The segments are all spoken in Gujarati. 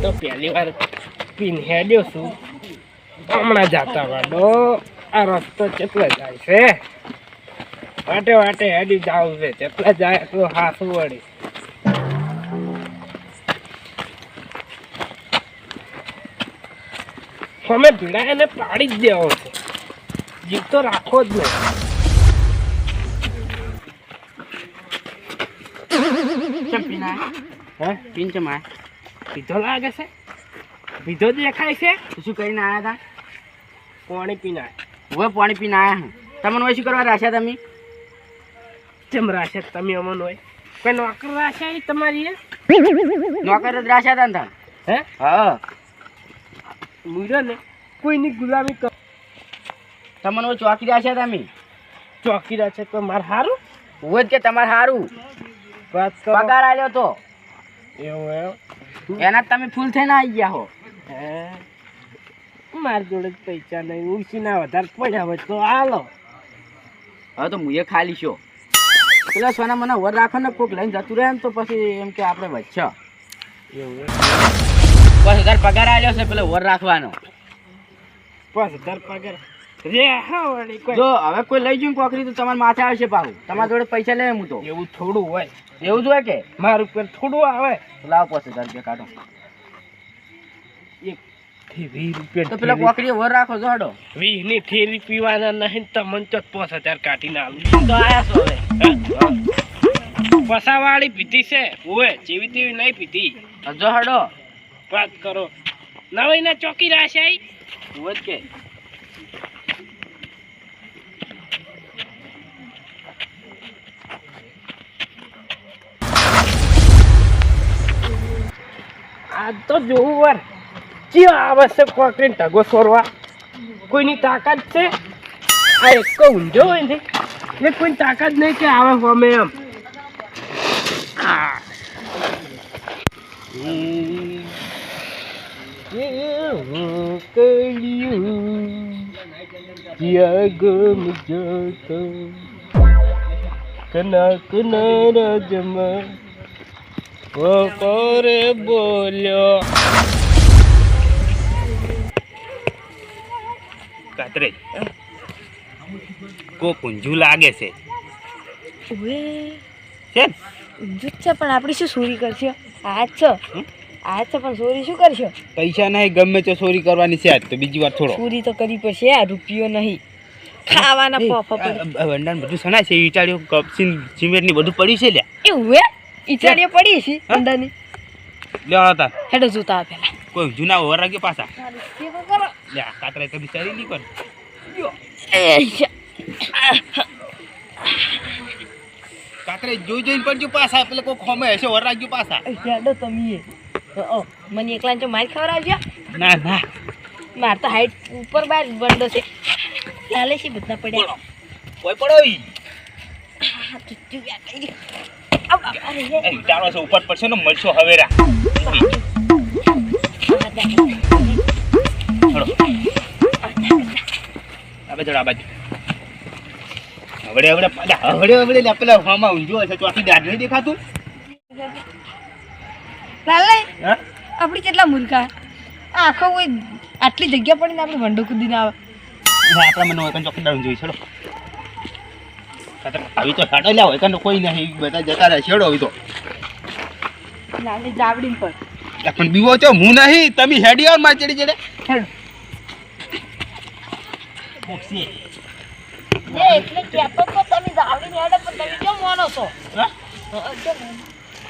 તો પહેલી વાર પીને હેડ્યો છું. હમણાં જાતા વાડો આ રસ્તો કેટલો જાય છે, વાટે વાટે હેડી જાવ છે, કેટલા જાય તો હાસું વળી. અમે ભીડા એને પાડી જ દેવો છે, જીવ તો રાખવો જ નહીં. કેમ પીના હે પીન ચમાય પીધો લાગે છે, પીધો દેખાય છે. શું કરીને આવ્યા હતા? પાણી પીનાય હવે પાણી પીને આવ્યા હું. તમને હોય શું કરવા રાખ્યા તમે? ચમ રાશે તમે અમન હોય કોઈ નોકર રાશે તમારી એ નોકર જ રાખ્યા હતા ને તમે? હે હા મુર્યો ને કોઈની ગુલામી કર. તમને હોય ચોકી રાખ્યા તમે? ચોકી રાશે તો મારે સારું હોય જ કે તમારે સારું વાત કરો. પગાર આવ્યો તો એવું એમ એના જ તમે ફૂલ થઈને આવી ગયા હો. હે મારી જોડે જ પૈસા નહીં, ઉછીના વધારે પડ્યા હોય તો હાલો. હવે તો હું એ ખાલી છો પેલા સોના મને વર રાખો ને કોઈક લઈને જતું રહે ને તો પછી એમ કે આપણે વચ્ચે એવું 5000 પગાર આવ્યો છે પેલો વર રાખવાનો. 5000 પગાર રે હા વળી કોઈ જો હવે કોઈ લઈ જઉં કોકરી તો તમારે માથે આવશે પાછું. તમારા જોડે પૈસા લે હું તો એવું થોડું હોય, એવું જ હોય કે મારું ઉપર થોડું આવે. લાવો 5000 રૂપિયા કાઢો. એક થી 20 રૂપિયા તો પેલા કોકરી વર રાખો જો હડો 20 ની થેલી પીવાના નહીં તો મન તો 5000 કાઢીને આલું. તો આયા છો હવે પસાવાળી પીધી છે ઓએ, જેવી તેવી નહીં પીધી. જો હડો વાત કરો નવી ના ચોકી રાશે હોય જ કે આ તો જોવું વાર ચિયો આવે છે કોકરીને ઢગો સોરવા. કોઈની તાકાત છે આ એક ઊંઝો હોય ને એટલે કોઈની તાકાત નહીં કે આવે હોમે એમ. કના કના રાજમાં કોરે બોલ્યો કાતરે કો કુંજુ લાગે છે ઓએ કેમ ઊંધું જ છે પણ આપણી શું ચોરી કરશો? આ જ છે પણ ચોરી શું કરશો? પૈસા નહીં ગમે તે ચોરી કરવાની છે આજ તો બીજી વાર થોડો ચોરી તો કરવી પડશે, આ રૂપિયો નહીં ખાવાના પોફા પડે. ભંડાર બધું સણાય છે ઈટાળીઓ કપસીન સિમેન્ટ ની બધું પડ્યું છે લ્યા. એવું હે ઈચાડીઓ પડી છે અંડાની. લ્યો હતા હેડો જોતા પેલા કોઈ જૂના વર રાખ્યો પાછા કેવો કરો લ્યા કાતરે તો બિચારી નહીં કોણ કાતરે જોઈ જોઈને પડજો પાછા પેલે કોઈ ખોમે હશે વર રાખ્યો પાછા. હેડો તમે મને એકલા જો માર ખવડાવજો. ના ના માર તો હાઈટ ઉપર બાર બંડો છે, લાલે છે બધા પડ્યા. કોઈ પડો ઈ ઈટાળો છે ઉપર પડશે ને મળશો હવેરા. આ બાજુ હવડે પેલા હોમાં ઊંઝો હશે ચોથી દાઢ નહીં દેખાતું. લાલે હા આપણી કેટલા મૂર્ખા આખો કોઈ આટલી જગ્યા પડીને આપણે વંડો કૂદીને આવે. આપણા મને હોય ચોકીદાર જોઈ છેડો આવી તો સાડો લ્યા હોય કોઈ નહીં બધા જતા રહે છેડો આવી તો લાલે જાવડી પર પણ બીવો છો હું નહીં તમે હેડી આવ માં ચડી ચડે હેડો એટલે કહેતો તો તમે જાવડી હેડો પણ તમે કેમ માનો છો?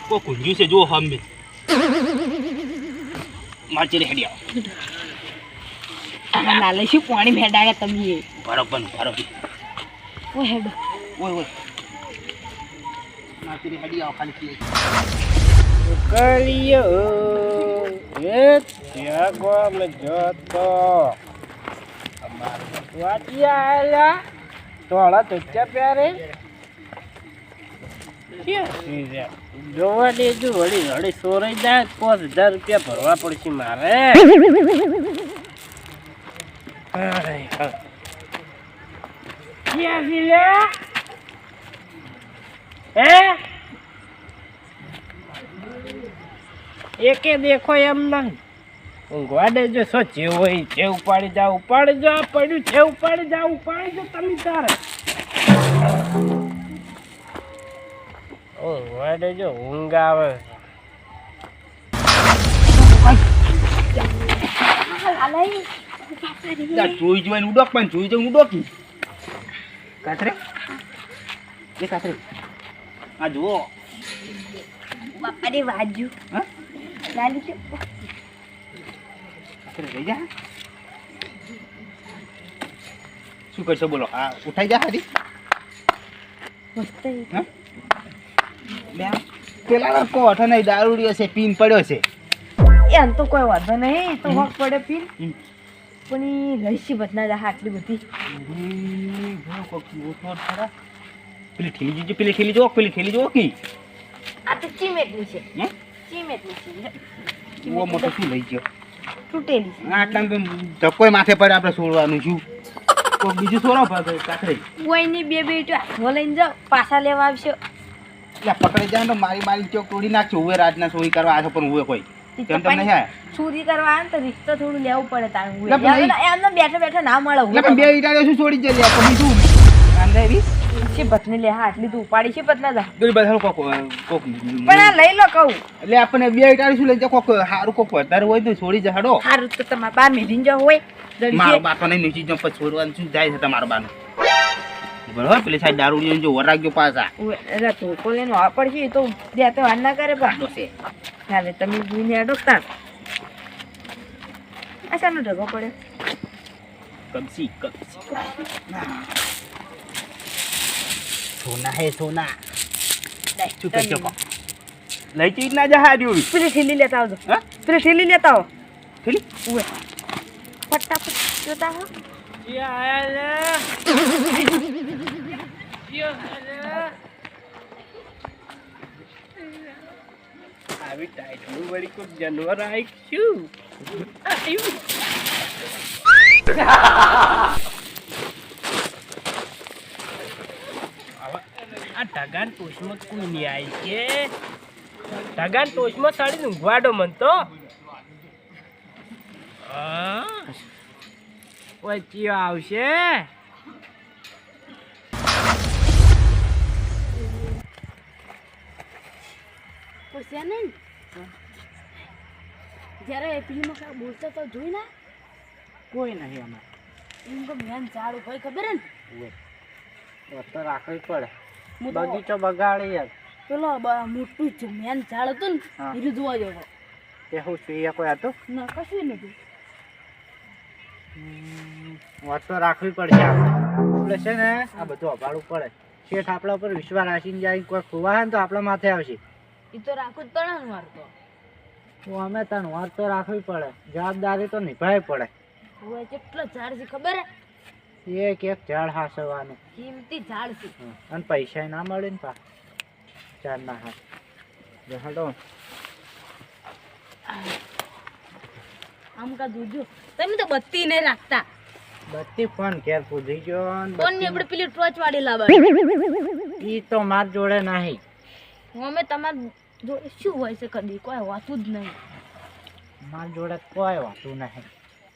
કો કુંજુ છે જો હમ માં ચડી હેડી આવ લાલે શું પાણી ભેડાયા તમે બરોબર ઓ હેડો ઓય માં ચડી હેડી આવ ખાલી કળિયો એ ત્યાગોમ જોતો વાટિયા આયા તોળા તુચ્ચા પ્યારે જોવા દેજો વળી વળી સોરાઈ જાય 5000 રૂપિયા ભરવા પડશે મારે. ક્યાં છે લે હે એકે દેખો એમ નહીં ઊંઘવા દેજો શું જે હોય જે ઉપાડી જાઓ ઉપાડી જાઓ પડ્યું છે ઉપાડી જાઓ ઉપાડી જાઓ તમે તારે ઊંઘવા દેજો ઊંઘ આવે જોઈ જોઈને ઉડોક પણ જોઈ જોઈને ઉડોકી કાતરે એ કાતરે આ જુઓ બાપા રે વાજુ હા લાલી છે કાતરે લઈ જા શું કરશો બોલો આ ઉઠાઈ જા હારી મસ્ત હા બે પેલા કોઠો નહીં દારૂડિયો છે પીન પડ્યો છે એમ તો કોઈ વાંધો નહીં તો વખ પડે પીન પણ ઈ રહીશી બદના જા આટલી બધી પેલી ઠેલી જો પેલી ઠેલી જો કી આ તો ચીમેટની છે હે ચીમેટની છે ઓ મોટો શું લઈ ગયો તૂટેલી છે આટલા ધક્કોય માથે પડે આપણે છોડવાનું શું કોઈ બીજું છોડો કાતરે કોઈની બે બેટો હાથમાં લઈને જાઓ પાછા લેવા આવશો એટલે પકડી જાય તો મારી ચોક તોડી નાખશે ઉવે રાતના ચોરી કરવા આ પણ ઉવે કોઈ કેમ તમને હે ચોરી કરવા આવે ને તો રિશ્તો થોડું લેવું પડે તારું એટલે પણ એમને બેઠા બેઠા ના મળે એટલે પણ બે ઈટાળે શું છોડી જઈએ તો બીજું કાંદા એવી છે બતને લે હા આટલી તું ઉપાડી છે બતના જા દોરી બધા કોક પણ આ લઈ લો કહું એટલે આપણને બે ઈટાળે શું લઈ જાય કોક સારું કોક વધારે હોય તો છોડી જાય હડો સારું તો તમારા બાર મેળીને જાવ હોય મારો બાપા નહીં નીચી જમ પછી છોડવાનું શું જાય છે તમારો બાનો બરોબર પેલી સાઈડ દારૂ જો વરાગ્યો પાછા અરે તો કોલેનો આ પડશે તો દે તો વાર ના કરે બા ચાલે તમે જોઈને આડો તાર આ શાનો ઢગો પડે કમસી સોના હે સોના શું કરશો કો લઈ ચીજ ના જા હાર્યું પેલી ઠેલી લેતા આવજો હા પેલી ઠેલી લેતા આવો ઠેલી ઉવે ફટાફટ જોતા હો આવી ટાઈટલું વળી કોઈ જાનવર આવ્યું આ ઢગાન ટોચમાં કોઈ નહીં આવી છે ઢગાન ટોચમાં સાડી ઊંઘવાડો મન તો વચ્ચીઓ આવશે પૂછ્યા નહીં જ્યારે પેલીમાં કાંઈ બોલતા તો જોઈ ના કોઈ નહીં અમે એમ તો મેન ઝાડ હોય ખબર હે ને તો રાખવી પડે હું તો બગીચો બગાડી યાર પેલો મોટું જ મેન ઝાડ હતું હા. ને એ જોવા જતો એવું જોઈએ કોઈ હતું ના કશું નથી વાત તો રાખવી પડશે આપણે છે ને આ બધું અભાડવું પડે શેઠ આપણા ઉપર વિશ્વાસ રાખીને જાય કોઈ ખુવા ને તો આપણા માથે આવશે એ તો રાખવું જ પડે ને મારતો તો અમે તને વાત તો રાખવી પડે જવાબદારી તો નિભાવવી પડે હવે કેટલો ઝાડ છે ખબર હે એક એક ઝાડ હાસવાનું કિંમતી ઝાડ છે અને પૈસા ના મળે ને પા ઝાડ ના હાથ હડો આમ કા જોજો તમે તો બત્તી નહીં રાખતા બત્તી ફોન ઘેર પૂછી ગયો ફોન ની આપણે પેલી ટોચ વાળી લાવવા ઈ તો માર જોડે નહીં અમે તમાર જોડે શું હોય છે કદી કોઈ હોતું જ નહીં માર જોડે કોઈ વાતું નહીં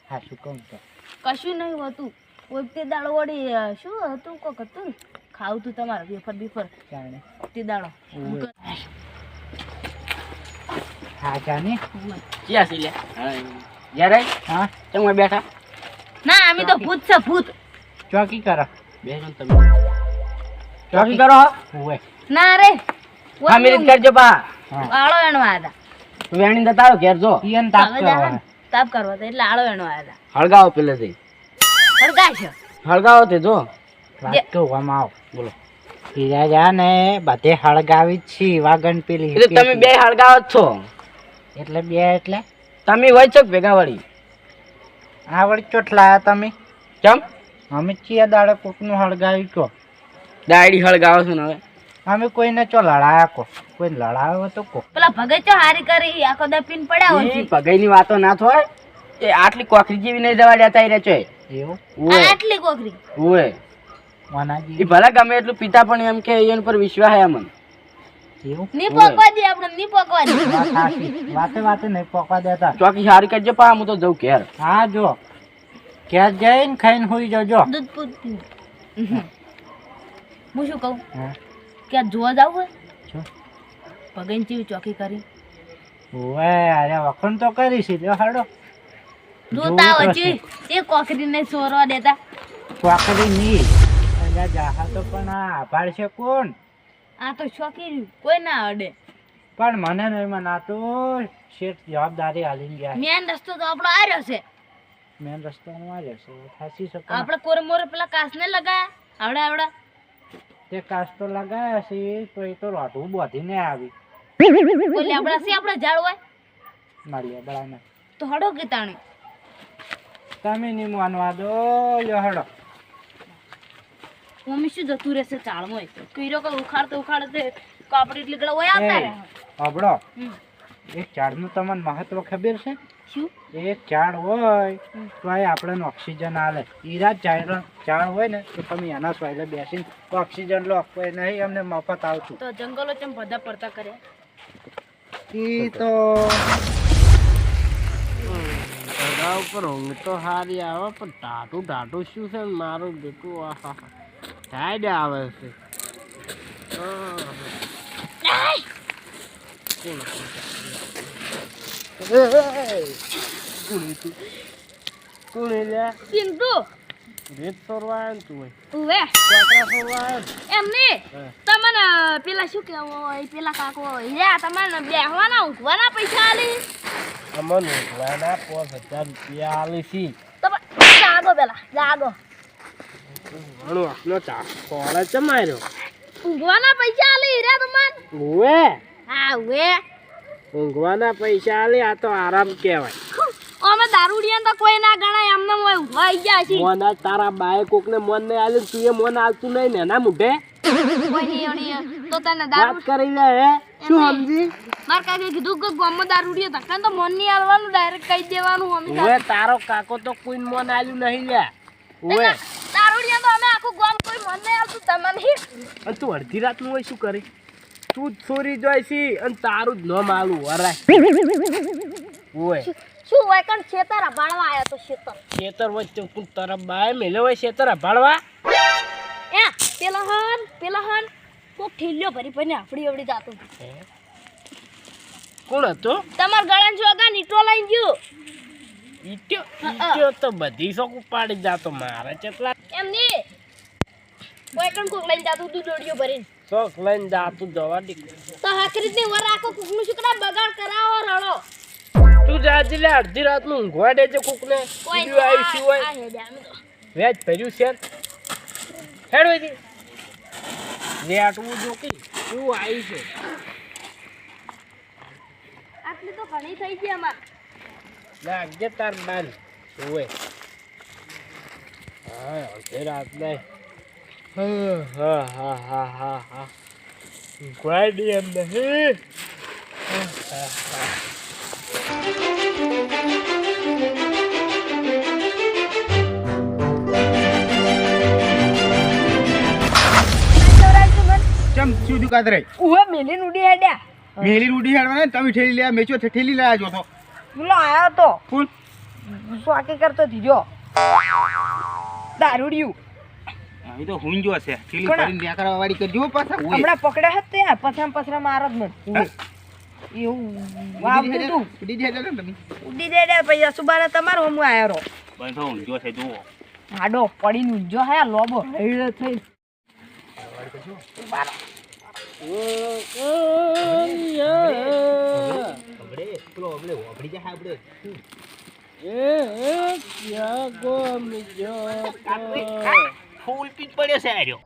હા શું કહું તો કશું નહીં હોતું વખતે દાડો વળી શું હતું કોક હતું ને ખાવું તું તમારે વેફર બીફર જાણે તે દાડો ઉવે. હા જાને ક્યાં છે લે યારે હા તમે બેઠા ના અમે તો ભૂત છે ભૂત ચોકી કરો બેસો તમે ચોકી કરો ઓય ના રે હા મેરી કરજો બા આળો એનો આયા વેણી દતા આવો ઘેર જો ઈયન તાપ હતા કરો તાપ કરવા હતા એટલે આળો એનો આયા હળગાવો પેલેથી હતા હળગાય છે હળગાવો તે જો વાત તો આવ બોલો હીરા જા ને બધે હળગાવી જ છી વાગણ પેલી એટલે તમે બે હળગાવો જ છો એટલે બે એટલે તમે હોય છો ભેગા વળી આવડ ચોટલા તમે ચમ અમે ચિયા દાડે કોકનું હળગાવી કો ડાયડી હળગાવો છો ને હવે અમે કોઈને ચો લડાયા કો કોઈ લડાયો તો કો પેલા ભગત ચો હારી કરી આખો દા પીન પડ્યા હોય એ પગાઈની વાતો ના થાય એ આટલી કોખરી જેવી નહીં જવા દેતા રે ચોય એવું ઓએ આટલી કોકરી ઓએ મનાજી એ ભલા ગમે એટલું પિતા પણ એમ કે એન પર વિશ્વાસ હે અમન એવું ની પોકવા દે આપણે ની પોકવા દે વાત સાચી. વાતે વાતે નહીં પોકવા દેતા. ચોકી સારી કરજે પા હું તો જઉં ઘેર. હા જો ક્યાં જઈને ખાઈને હોઈ જજો. દૂધ પૂત હું શું કહું હા ક્યાં જોવા જાવ હોય શું? ભગન ચીવી ચોકી કરી ઓવે અરે વખણ તો કરી છે લ્યો હાડો. જોતા જોવું તો વચ્ચે એ કોકરીને સોરવા દેતા ચોકડી નહીં અલ્યા જાહા તો પણ આ આભાર છે કોણ? આ તો શોકી રહ્યું કોઈ ના અડે પણ મને નહીં મનાતો. શેઠ જવાબદારી હાલીને ગયા. મેન રસ્તો તો આપણો આર્યો છે મેન રસ્તાનો આ રહેશે થાસી શકો. આપણે કોરે મોરે પેલા કાસને લગાયા આવડા આવડા તે કાચ તો લગાયા છે તો એ તો રોઢું બોધીને આવી કોઈ લેબડા છે આપણે ઝાડ હોય મારી બળાને. તો હડો કે તાણે તમે નહીં માનવા દો લ્યો હડો. મમ્મી શું જતું રહેશે ચાળમાં કીરો કે ઉખાડતે કાપડી એટલી ગળા હોય આવતા રહે હબળો હમ. એક ઝાડનું તમને મહત્વ ખબર છે? શું એક ઝાડ હોય તો એ આપણને ઓક્સિજન આલે. ઈરા ઝાડ હોય ને તો તમે એના સોયલે બેસીને ઓક્સિજન લો. કોઈ નહીં અમને મફત આવતું. તો જંગલો ચમ બધા પડતા કર્યા ઈ તો ઘોડા ઉપર ઊંઘ તો સારી આવે પણ ટાટું શું છે ને મારું બેટું આહા ટાઈડ આવે છે કોણ લે સિંધુ રેત સોરવા ને તું ઉવે કોકરા સોરવા એમને તમને પેલા શું કહેવાય પેલા કાકો યા તમને બેહવાના ઊંઘવાના પૈસા આલી અમન ઊંઘવાના 5000 રૂપિયા આલી છી તમે જાગો પેલા જાગો ઘણો આપનો કોળે ચમાર્યો ઊંઘવાના પૈસા આલી રે તમને ઉવે હા ઉવે ઊંઘવાના પૈસા આલી આ તો આરામ કહેવાય અમે દારૂડિયા તો કોઈ ના ગણાય એમને મોય ઊંઘવા આવી ગયા છે મોન આજ તારા બાએ કોકને મોન નહીં આલ્યું તું એ મોન આલતું નહીં ને એના મુઢે કોઈ નહીં અણી તો તને દારૂ વાત કરી લે હે શું સમજી માર કાકે કીધું કે ગામમાં દારૂડિયો ધક્કા તો મન નહીં આલવાનું ડાયરેક્ટ કહી દેવાનું અમે ઉવે તારો કાકો તો કોઈ મોન આલ્યું નહીં લે ઉવે દારૂડિયા તો અમે આખું ગામ કોઈ મન નહીં આલતું તમને અને તું અડધી રાતનું હોય શું કરી તું જ ચોરી જોઈ છી અને તારું જ ન માલું વરાય ઉવે શું હોય કણ ખેતર ભાળવા આયા તો ખેતર વચ્ચે કોણ તારા બાએ મેલે હોય ખેતર ભાળવા એ પેલા હન કોક ઠીલ્યો ભરી ભરીને આપડી આવડી જાતો કોણ હતો તમાર ગળાન જોગા નીટો લઈ ગયો ઈટ્યો તો બધી શોક ઉપાડી જાતો મારે કેટલા એમની કોઈ કણ કોક લઈને જાતું તું દોડિયો ભરીને શોખ લઈને જાતું જવા દી તો હકરીતની વર આખો કુકનું શુકડા બગાડ કરાવો રડો તું જાજી લે અડધી રાતનું ઊંઘવા દેજે કોકને કોઈ બીજું આવી શું હોય આ હેડે અમે તો વેજ ભર્યું છે હેડ હોય લે આટવું જોકી શું આવી છે આટલી તો ઘણી થઈ ગઈ અમાર લાગજે તાર બાન હોય હા અડધી રાત નહીં હા કોઈ દી એમ નહીં ચમ શું દુકાન રે ઉવે મેલીન ઉડી હેડ્યા મેલી રૂડી હેડવાના તમે ઠેલી લે મેચો ઠેલી લાયા જો તો પેલો આયો તો ફૂલ સ્વાકી કરતો દીજો દારૂડિયું એ તો હુંજ જો છે ઠેલી ભરીને ન્યા વાળી કરજો પાછા ઓય હમણાં પકડ્યા હતા ત્યાં પથરા મારો જ નથી એવું વાવતું તું ઉડી જાય ને તમે ઉડી દે દે પૈસા સુબાને તમારો હમું આયો રો બંધો હુંજ જો છે જો હાડો પડીને ઊંઝો હે લોબો હેડ થઈ આપણે પેલો આપણે ઓબડી જાય આપણે ફૂલ પીટ પડ્યો છે આર્યો